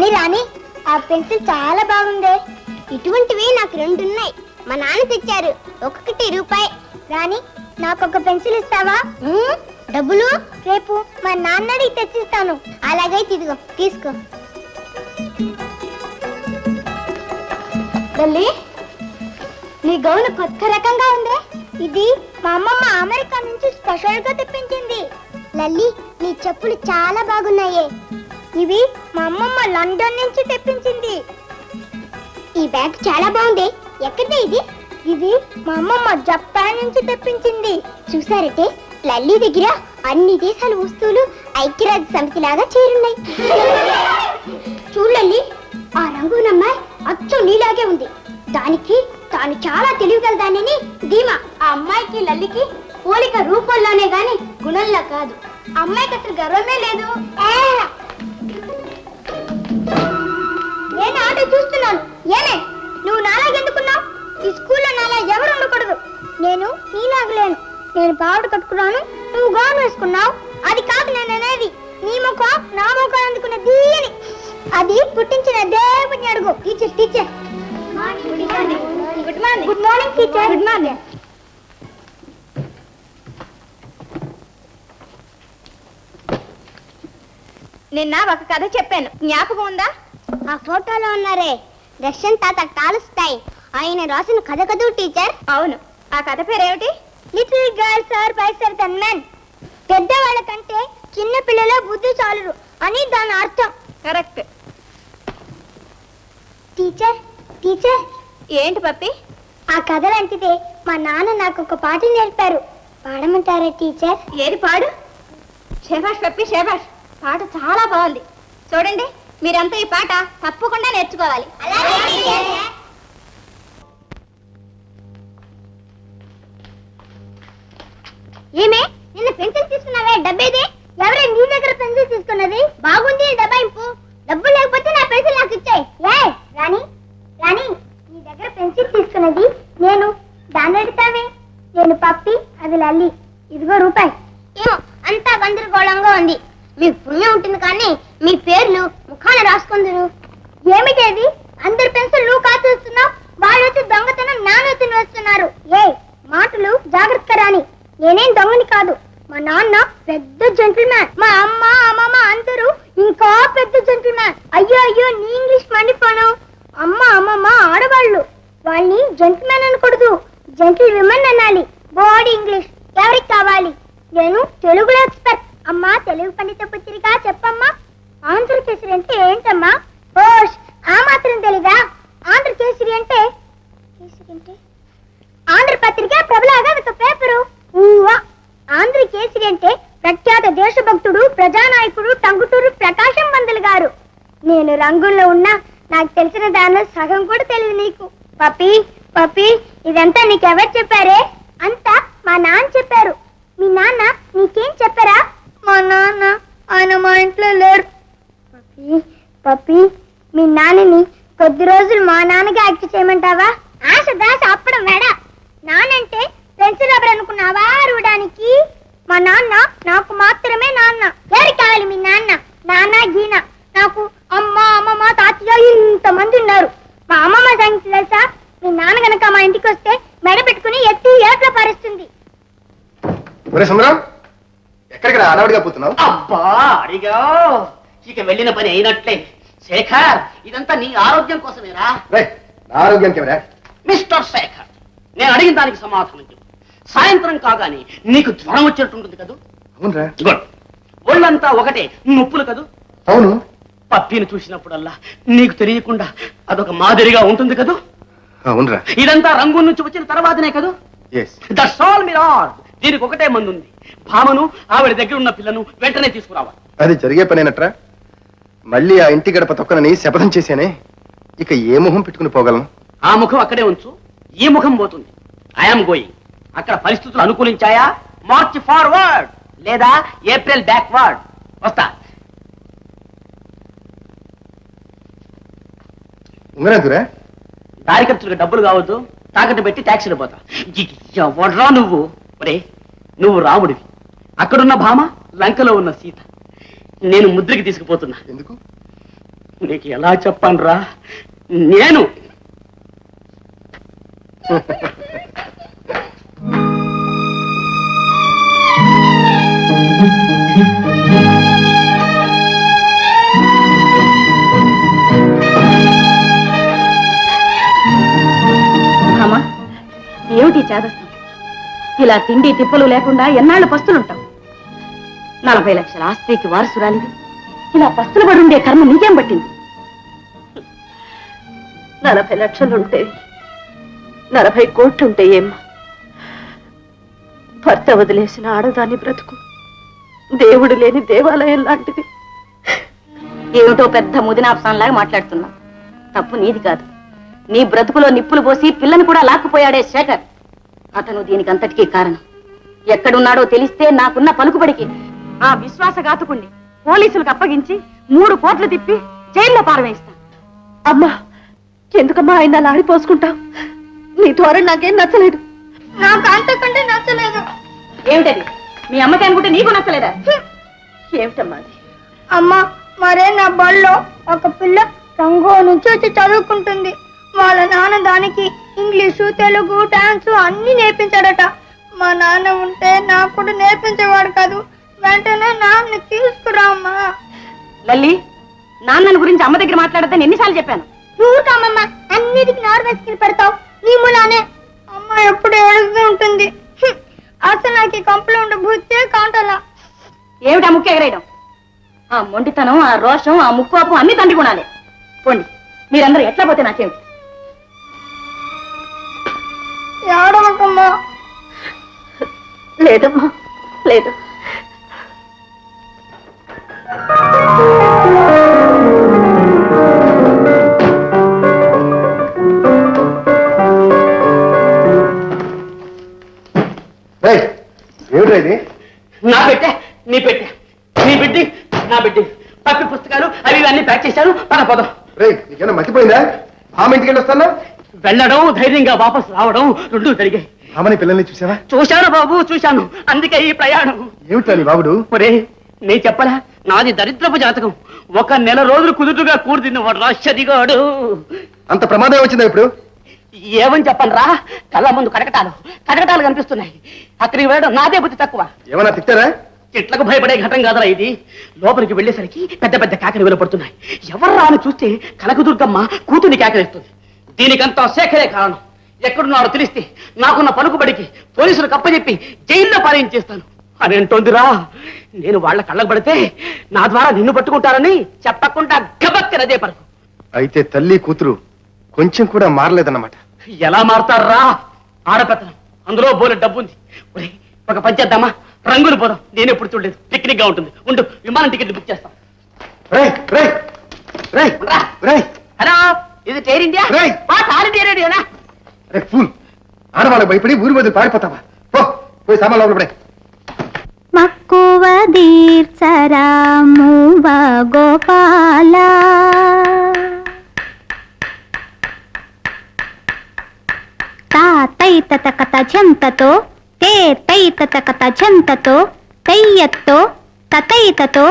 రాణి రాణి, ఆ పెన్సిల్ చాలా బాగుంది. ఇటువంటివి నాకు 2 ఉన్నాయి. మా నాన్న తెచ్చారు, ఒక్కొక్కటి రూపాయి. రాణి, నాకు ఒక పెన్సిల్ ఇస్తావా? డబ్బులు రేపు మా నాన్నడికి తెచ్చిస్తాను. అలాగైతే ఇదిగో తీసుకో. లల్లి, నీ గౌను కొత్త రకంగా ఉంది. ఇది మా అమ్మమ్మ అమెరికా నుంచి స్పెషల్ గా తెప్పించింది. లల్లి, నీ చెప్పులు చాలా బాగున్నాయే. ఇవి మా అమ్మమ్మ లండన్ నుంచి తెప్పించింది. ఈ బ్యాగ్ చాలా బాగుంది. ఎక్కడే ఇది? ఇది మా అమ్మమ్మ జపాన్ నుంచి తెప్పించింది. చూసారంటే లల్లి దగ్గర అన్ని దేశాల వస్తువులు ఐక్యరాజ్య సమితి లాగా చేరున్నాయి. చూడల్లి, ఆ రంగునమ్మాయి అచ్చం నీలాగే ఉంది. దానికి తాను చాలా తెలివిగలదానని ధీమా. ఆ అమ్మాయికి లల్లికి పోలిక రూపంలోనే గాని గుణంలో కాదు. అమ్మాయికి అసలు గర్వమే లేదు. నేను ఆట చూస్తున్నాను. ఏమే, నువ్వు నాలాగెందుకున్నావు? ఈ స్కూల్లో నాలా ఎవరు ఉండకూడదు. నేను నీలాగలేను. నేను పావుడు కట్టుకున్నాను, నువ్వు గౌన్ వేసుకున్నావు. అది కాదు నేను అనేది. నీ ముఖం నా ముఖం అందుకున్న దీని అది పుట్టించిన దేవుడిని అడుగు. Teacher teacher good morning. Good morning teacher. Good morning. నిన్న ఒక కథ చెప్పాను, జ్ఞాపకం ఉందా? ఆ ఫోటోలో ఉన్నారే రష్యన్ తాత టాల్స్టాయ్, ఆయన రాసిన కథ కదూ టీచర్? అవును. ఆ కథ పేరేమిటి? Little girls are wiser than men. పెద్దవాళ్ళ కంటే చిన్న పిల్లల బుద్ధి చాలురు అని దాని అర్థం. కరెక్ట్. Teacher teacher. ఏంటి పప్పి? ఆ కథ లాంటిదే మా నాన్న నాకు ఒక పాట నేర్పారు. పాడమంటారా టీచర్? ఏది పాడు. శేభాష్ పప్పి శేభాష్, పాట చాలా బాగుంది. చూడండి, మీరంతా ఈ పాట తప్పకుండా నేర్చుకోవాలి. ఏమే, నిన్న పెన్సిల్ తీసుకున్నావే, డబ్బేది? ఎవరే నీ దగ్గర పెన్సిల్ తీసుకున్నది? బాగుంది డబ్బాయింపు. డబ్బు లేకపోతే నా పెన్సిల్ నాకు ఇచ్చాయి. రాణి రాణి, నీ దగ్గర పెన్సిల్ తీసుకున్నది నేను. దాన్ని అడుగుతావే? నేను పప్పి, అది లల్లి. ఇదిగో రూపాయి. ఏమో అంతా గందరగోళంగా ఉంది. మీకు పుణ్యం ఉంటుంది కానీ మీ పేర్లు ముఖాన రాసుకుందరు. ఏమిటేది? అందరి పెన్సిల్ నువ్వు కాచేస్తున్నావు, వాళ్ళు వచ్చి దొంగతనం నానెత్తిని వేస్తున్నారు. మాటలు జాగ్రత్త రాని. నేనేం దొంగని కాదు. మా నాన్న పెద్ద జెంటిల్మ్యాన్. మా అమ్మ అమ్మమ్మ అందరూ ఇంకా పెద్ద జెంటిల్మ్యాన్. అయ్యో అయ్యో, నీ ఇంగ్లీష్ మండిపోను. అమ్మ అమ్మమ్మ ఆడవాళ్ళు, వాళ్ళని జెంటిల్మ్యాన్ అనకూడదు, జెంటిల్ విమెన్ అనాలి. బాడీ ఇంగ్లీష్ ఎవరికి కావాలి? నేను తెలుగులో ఎక్స్పర్ట్. అమ్మా, తెలుగు పండిత పుత్రిక చెప్పమ్మా. ఆంధ్రకేసరి అంటే ఏంటమ్మా? ఓష్, ఆ మాత్రం తెలీదా? ఆంధ్రకేసరి అంటే ఆంధ్రపత్రిక ప్రబలాగా ఒక పేపరు. ఆంధ్రకేసరి అంటే ప్రఖ్యాత దేశభక్తుడు, ప్రజానాయకుడు టంగుటూరు ప్రకాశం పంతులు గారు. నేను రంగుల్లో ఉన్నా నాకు తెలిసిన దానిలో సగం కూడా తెలియదు నీకు. పప్పి పప్పి, ఇదంతా నీకెవరు చెప్పారే? అంతా మా నాన్న చెప్పారు. మీ నాన్న నీకేం చెప్పారా? మా నాన్న, ఆయన మా ఇంట్లో లేరు. పప్పి పప్పి, మీ నాన్నని కొద్ది రోజులు మా నాన్నగా యాక్ట్ చేయమంటావా? ఆశ దాశ అప్పడం వేడ. నానంటే పెన్సిల్ రబ్బర్ అనుకున్నావా రూడానికి? మా నాన్న నాకు మాత్రమే నాన్న. ఎవరికి కావాలి మీ నాన్న? నాన్న గీన. నాకు అమ్మ అమ్మమ్మ తాతయ్య ఇంతమంది ఉన్నారు. మా అమ్మమ్మ సంగతి తెలుసా? మీ నాన్న గనక మా ఇంటికి వస్తే మెడ పెట్టుకుని ఎత్తి ఏట్లో పారేస్తుంది. ఎక్కడికి అడవిడిగా పోతున్నావు? అబ్బా అడిగా, ఇక వెళ్ళిన పని అయినట్లే. శేఖర్, ఇదంతా నీ ఆరోగ్యం కోసమేరా? ఆరోగ్యానికి ఎవరా? మిస్టర్ శేఖర్, నేను అడిగిన దానికి సమాధానం చెప్పు. సాయంత్రం కాగానే నీకు జ్వరం వచ్చేట్టుంటుంది కదూ? అవునరా. గుడ్. ఒళ్ళంతా ఒకటే నొప్పులు కదూ? అవును. పప్పిని చూసినప్పుడల్లా నీకు తెలియకుండా అదొక మాదిరిగా ఉంటుంది కదూ? అవునరా. ఇదంతా రంగు నుంచి వచ్చిన తర్వాతనే కదూ? That's all mirror. దీనికి ఒకటే మందు ఉంది. భామను, ఆవిడ దగ్గర ఉన్న పిల్లను వెంటనే తీసుకురావాలి. అది జరిగే పనేనట్రా. మళ్ళీ ఆ ఇంటి గడప తొక్కనని శపథం చేశానే, ఇక ఏ ముఖం పెట్టుకుని పోగలను? ఆ ముఖం అక్కడే ఉంచు, ఈ ముఖం పోతుంది. I'm going. అక్కడ పరిస్థితులు అనుకూలించాయా మార్చ్ ఫార్వర్డ్, లేదా ఏప్రిల్ బ్యాక్వర్డ్. వస్తా. ఉంగరాదురా. దారి ఖర్చులకు డబ్బులు కావద్దు, తాకట్టు పెట్టి ట్యాక్సీలు పోతా. ఎవడ్రా నువ్వు? ఒరే, నువ్వు రాముడివి, అక్కడున్న భామ లంకలో ఉన్న సీత. నేను ముద్రకి తీసుకుపోతున్నా. ఎందుకు? నీకు ఎలా చెప్పానురా నేను అమ్మా ఏమిటి చేదస్తాం? ఇలా తిండి తిప్పలు లేకుండా ఎన్నాళ్ళు పస్తులుంటాం? 40 లక్షల ఆస్తికి వారసురాలివి ఇలా పస్తులు పడుండే కర్మ నీకేం పట్టింది? 40 లక్షలుంటే 40 కోట్లుంటే ఏమ్మా? భర్త వదిలేసిన ఆడదాని బ్రతుకు దేవుడు లేని దేవాలయం లాంటిది. ఏమిటో పెద్ద ముదినాప్సంలాగా మాట్లాడుతున్నా. తప్పు నీది కాదు. నీ బ్రతుకులో నిప్పులు పోసి పిల్లని కూడా లాక్కుపోయాడే శేఖర్. అతను దీనికి అంతటికీ కారణం. ఎక్కడున్నాడో తెలిస్తే నాకున్న పలుకుబడికి ఆ విశ్వాసఘాతకుణ్ణి పోలీసులకు అప్పగించి 3 కోట్లు తిప్పి జైల్లో పారవేయిస్తా. అమ్మా, ఎందుకమ్మా ఆయన అలా ఆడిపోసుకుంటావు? నీ ధోరణి నాకేం నచ్చలేదు. నాకు అంతకంటే నచ్చలేదు. ఏమిటది? మీ అమ్మకి అనుకుంటే నీకు నచ్చలేదా? ఏమిటమ్మా అది? అమ్మా, మరే నా బడిలో ఒక పిల్ల రంగో నుంచి వచ్చి చదువుకుంటుంది. వాళ్ళ నాన్న దానికి ఇంగ్లీషు, తెలుగు, డాన్స్ అన్ని నేర్పించాడట. మా నాన్న ఉంటే నాకు కూడా నేర్పించేవాడు కాదు. వెంటనే నాన్న తీసుకురా అమ్మా. లల్లి, నాన్నని గురించి అమ్మ దగ్గర మాట్లాడద్దని ఎన్నిసార్లు చెప్పాను? నువ్వు కామమ్మ, అన్నిటికి నోరు వేసుకుని పెడతావు. నీ మూలానే అమ్మ ఎప్పుడు ఏడుస్తూ ఉంటుంది. అసలు నాకు ఈ కంపలో ఉండే బుద్ధే కాంటలా. ఏమిటా ముక్కు ఎగరేయడం? ఆ మొండితనం, ఆ రోషం, ఆ ముక్కోపం అన్ని తండ్రి గుణాలే. పోండి, మీరందరూ ఎట్లా పోతే నాకేమిటి? ఏడవకమ్మా. లేదమ్మా, లేదు. ఏమిటా ఇది? నా పెట్టే నీ పెట్టే, నీ బిడ్డి నా బిడ్డి, పత్తి పుస్తకాలు అవి ఇవి అన్ని ప్యాక్ చేశాను. పదం. రేయ్, నీకేనా మర్చిపోయిందా? ఆమె ఇంటికి వెళ్ళొస్తాను. వెళ్ళడం, ధైర్యంగా వాపసు రావడం రెండూ జరిగాయి. ఆమెని పిల్లల్ని చూసావా? చూశాను బాబు, చూశాను. అందుకే ఈ ప్రయాణం. ఏమిటా నీ బాబుడు? ఒరే, నీ చెప్పలా, నాది దరిద్రపు జాతకం. 1 నెల రోజులు కుదురుగా కూర్దిన్న వాడు రాశదిగాడు. అంత ప్రమాదం వచ్చిందా ఇప్పుడు? ఏమని చెప్పను రా, కళ్ళ ముందు కటకటాలు కనిపిస్తున్నాయి. అక్కడికి వెళ్ళడం నాదే బుద్ధి తక్కువ. ఏమన్నా తిట్టారా? చెట్లకు భయపడే ఘటన కాదరా ఇది. లోపలికి వెళ్ళేసరికి పెద్ద పెద్ద కేకలు వినపడుతున్నాయి. ఎవర్రా అని చూస్తే కనకదుర్గమ్మ కూతుని కేకలేస్తుంది. దీనికంతా శేఖరే కారణం. ఎక్కడున్నాడో తెలిస్తే నాకున్న పలుకుబడికి పోలీసులకు అప్పచెప్పి జైల్లో పారించేస్తాను అని అంటోందిరా. నేను వాళ్ళ కళ్ళకు పడితే నా ద్వారా నిన్ను పట్టుకుంటారని చెప్పకుండా గబక్కనదే పలుకు. అయితే తల్లి కూతురు కొంచెం కూడా మారలేదన్నమాట. ఎలా మారుతారా? ఆడపెత్తనం, అందులో బోలె డబ్బుంది. ఒరేయ్, ఒక పని చేద్దామా? రంగులు పోదాం. నేను ఎప్పుడు చూడలేదు. పిక్నిక్ గా ఉంటుంది. ఉండు, విమానం టికెట్ బుక్ చేస్తాం. రేయ్ రేయ్ రేయ్ రా. రేయ్ హలో, ఇది ఎయిర్ ఇండియా? రేయ్. ఆల్ ఇండియా రేడియోనా? రే ఫూల్, ఆడవాళ్ళకి భయపడి ఊరి బదులు పారిపోతావా? పోయి సామాన్ లోపల పడే. మక్కువ దీర్చరాము గోపాల, తాతైత కథ చెంతతో తే తైత కథ చెంతతో తయ్యత్తో తతైతతో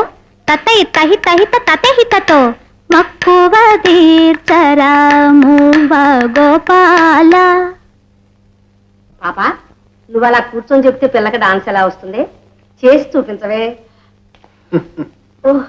తతై తహిత హిత తతహితతో మక్కువ దీర్చరాము గోపాల. పాపా, నువ్వు అలా కూర్చొని చెప్తే పిల్లకి డాన్స్ ఎలా వస్తుంది? చేసి చూపించవే. ఓహ్,